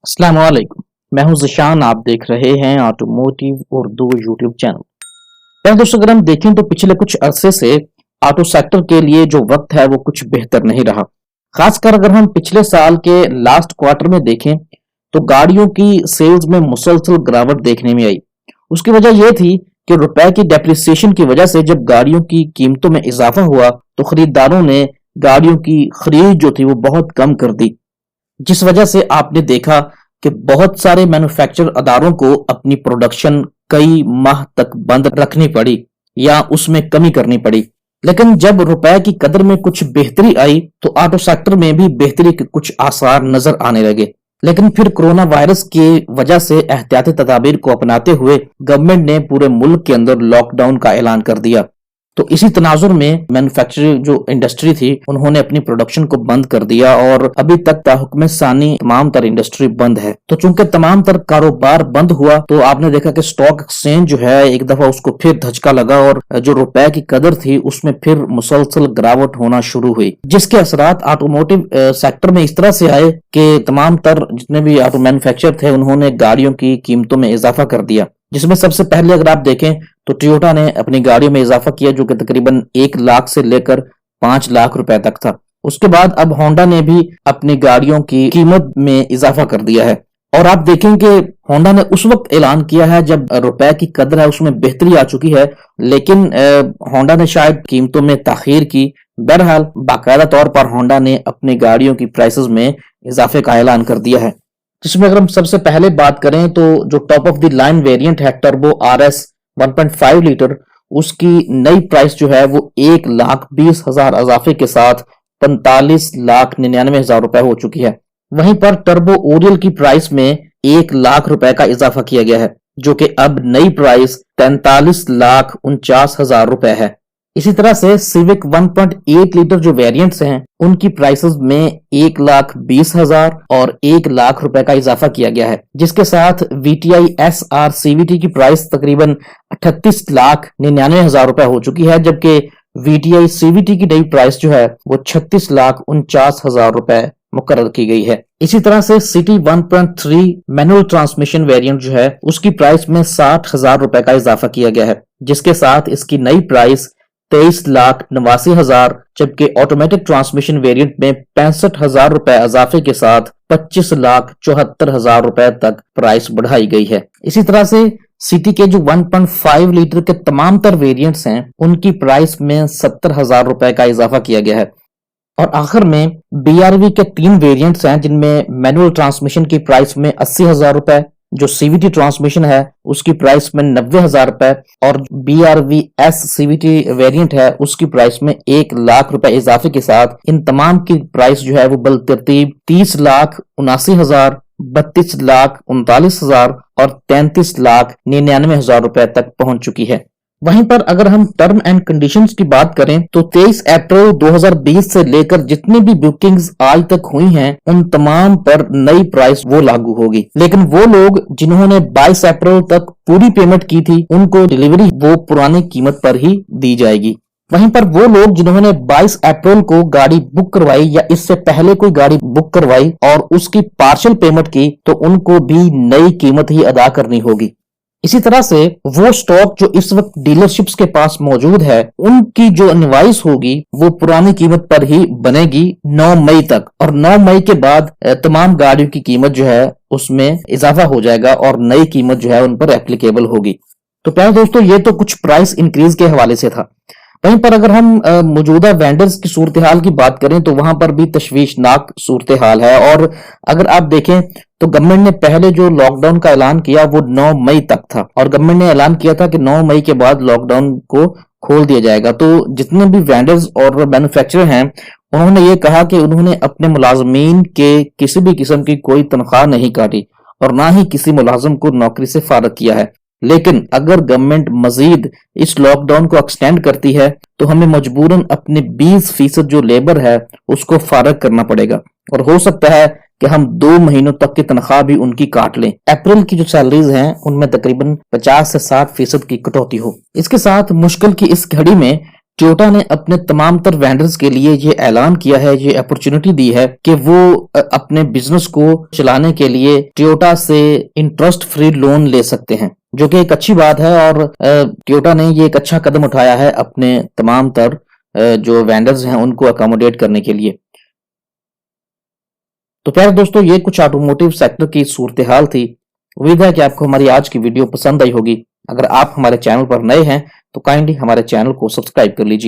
अस्सलाम वालेकुम। मैं हूं ज़िशान। आप देख रहे हैं ऑटोमोटिव उर्दू यूट्यूब चैनल। पहले दोस्तों, अगर हम देखें तो पिछले कुछ अरसे से ऑटो सेक्टर के लिए जो वक्त है वो कुछ बेहतर नहीं रहा। खासकर अगर हम पिछले साल के लास्ट क्वार्टर में देखें तो गाड़ियों की सेल्स में मुसलसल गिरावट देखने में आई। उसकी वजह यह थी कि रुपए की डेप्रिसिएशन की वजह से जब गाड़ियों की कीमतों में इजाफा हुआ तो खरीदारों ने गाड़ियों की खरीद जो थी वो बहुत कम कर दी, जिस वजह से आपने देखा कि बहुत सारे मैन्युफैक्चर अदारों को अपनी प्रोडक्शन कई माह तक बंद रखनी पड़ी या उसमें कमी करनी पड़ी। लेकिन जब रुपए की कदर में कुछ बेहतरी आई तो ऑटो सेक्टर में भी बेहतरी के कुछ आसार नजर आने लगे। लेकिन फिर कोरोना वायरस की वजह से एहतियाती तदाबीर को अपनाते हुए गवर्नमेंट ने पूरे मुल्क के अंदर लॉकडाउन का ऐलान कर दिया। तो इसी तनाजुर में मैन्युफैक्चरिंग जो इंडस्ट्री थी उन्होंने अपनी प्रोडक्शन को बंद कर दिया और अभी तक ताहुक्म सानी तमाम तर इंडस्ट्री बंद है। तो चूंकि तमाम तर कारोबार बंद हुआ तो आपने देखा कि स्टॉक एक्सचेंज जो है एक दफा उसको फिर धचका लगा और जो रुपए की कदर थी उसमें फिर मुसलसल गिरावट होना शुरू हुई, जिसके असरात ऑटोमोटिव सेक्टर में इस तरह से आए कि तमाम तर जितने भी ऑटो मैन्युफैक्चर थे उन्होंने गाड़ियों की कीमतों में इजाफा कर दिया। जिसमें सबसे पहले अगर आप देखें तो टोयोटा ने अपनी गाड़ियों में इजाफा किया जो कि तकरीबन 1 लाख से लेकर 5 लाख रुपए तक था। उसके बाद अब होंडा ने भी अपनी गाड़ियों की कीमत में इजाफा कर दिया है। और आप देखें कि होंडा ने उस वक्त ऐलान किया है जब रुपए की कदर है उसमें बेहतरी आ चुकी है, लेकिन होंडा ने शायद कीमतों में ताखीर की। बहरहाल बाकायदा तौर पर होंडा ने अपनी गाड़ियों की प्राइसेस में इजाफे का ऐलान कर दिया है। जिसमें अगर हम सबसे पहले बात करें तो जो top of the line variant है टर्बो आरएस 1.5 लीटर, उसकी नई प्राइस जो है वो 1,20,000 इजाफे के साथ 45,99,000 रुपए हो चुकी है। वहीं पर टर्बो ओरियल की प्राइस में 1 लाख रुपए का इजाफा किया गया है जो कि अब नई प्राइस 43,49,000 रुपए है। इसी तरह से सिविक 1.8 लीटर जो वेरिएंट्स हैं उनकी प्राइसेस में 1,20,000 और 1 लाख रुपए का इजाफा किया गया है, जिसके साथ VTI SR CVT की प्राइस तकरीबन 38,99,000 रुपए हो चुकी है, जबकि VTI CVT की नई प्राइस जो है वो 36,49,000 रुपए मुकर्रर की गई है। इसी तरह से सिटी 1.3 मैनुअल ट्रांसमिशन वेरिएंट जो है उसकी प्राइस में 60,000 रुपए का इजाफा किया गया है, जिसके साथ इसकी नई प्राइस 23,89,000, जबकि ऑटोमेटिक ट्रांसमिशन वेरिएंट में 65,000 रुपए इजाफे के साथ 25,74,000 रुपए तक प्राइस बढ़ाई गई है। इसी तरह से सिटी के जो 1.5 लीटर के तमाम तर वेरिएंट्स हैं उनकी प्राइस में 70,000 रुपए का इजाफा किया गया है। और आखिर में BRV के 3 वेरिएंट्स हैं जिनमें मैनुअल ट्रांसमिशन की प्राइस में 80,000 रुपए, जो CVT ट्रांसमिशन है उसकी प्राइस में 90,000 रुपए और BRV S CVT वेरिएंट है उसकी प्राइस में 1 लाख रुपए इजाफे के साथ इन तमाम की प्राइस जो है वो बलतरतीब 30,79,000, 32,39,000 और 33,99,000 रुपए तक पहुंच चुकी है। वहीं पर अगर हम टर्म एंड कंडीशंस की बात करें तो 23 अप्रैल 2020 से लेकर जितनी भी बुकिंग्स आज तक हुई हैं उन तमाम पर नई प्राइस वो लागू होगी। लेकिन वो लोग जिन्होंने 22 अप्रैल तक पूरी पेमेंट की थी उनको डिलीवरी वो पुरानी कीमत पर ही दी जाएगी। वहीं पर वो लोग जिन्होंने 22 अप्रैल को गाड़ी बुक करवाई या इससे पहले कोई गाड़ी बुक करवाई और उसकी पार्शियल पेमेंट की तो उनको भी नई कीमत ही अदा करनी होगी। इसी तरह से वो स्टॉक जो इस वक्त डीलरशिप्स के पास मौजूद है उनकी जो इनवॉइस होगी वो पुरानी कीमत पर ही बनेगी 9 मई तक, और 9 मई के बाद तमाम गाड़ियों की कीमत जो है उसमें इजाफा हो जाएगा और नई कीमत जो है उन पर एप्लीकेबल होगी। तो प्यारे दोस्तों, ये तो कुछ प्राइस इंक्रीज के हवाले से था। वहीं पर अगर हम मौजूदा वेंडर्स की सूरत हाल की बात करें तो वहां पर भी तशवीशनाक सूरत हाल है। और अगर आप देखें तो गवर्नमेंट ने पहले जो लॉकडाउन का ऐलान किया वो 9 मई तक था और गवर्नमेंट ने ऐलान किया था कि 9 मई के बाद लॉकडाउन को खोल दिया जाएगा। तो जितने भी वेंडर्स और मैन्युफैक्चरर हैं उन्होंने ये कहा कि उन्होंने अपने मुलाजमीन के किसी भी किस्म की कोई तनख्वाह नहीं काटी और ना ही किसी मुलाजिम को नौकरी से फारग किया है। लेकिन अगर गवर्नमेंट मजीद इस लॉकडाउन को एक्सटेंड करती है तो हमें मजबूरन अपने 20% जो लेबर है उसको फारग करना पड़ेगा और हो सकता है कि हम 2 महीनों तक की तनख्वाह भी उनकी काट लें। अप्रैल की जो सैलरीज हैं उनमें तकरीबन 50 से 60% की कटौती हो। इसके साथ मुश्किल की इस घड़ी में टोयोटा ने अपने तमाम तर वेंडर्स के लिए ये ऐलान किया है, ये अपॉर्चुनिटी दी है कि वो अपने बिजनेस को चलाने के लिए टोयोटा से इंटरेस्ट फ्री लोन ले सकते हैं, जो कि एक अच्छी बात है। और टोयोटा ने ये एक अच्छा कदम उठाया है अपने तमाम तर जो वेंडर्स हैं उनको अकोमोडेट करने के लिए। तो प्यारे दोस्तों, ये कुछ ऑटोमोटिव सेक्टर की सूरत हाल थी। उम्मीद है कि आपको हमारी आज की वीडियो पसंद आई होगी। अगर आप हमारे चैनल पर नए हैं तो काइंडली हमारे चैनल को सब्सक्राइब कर लीजिए।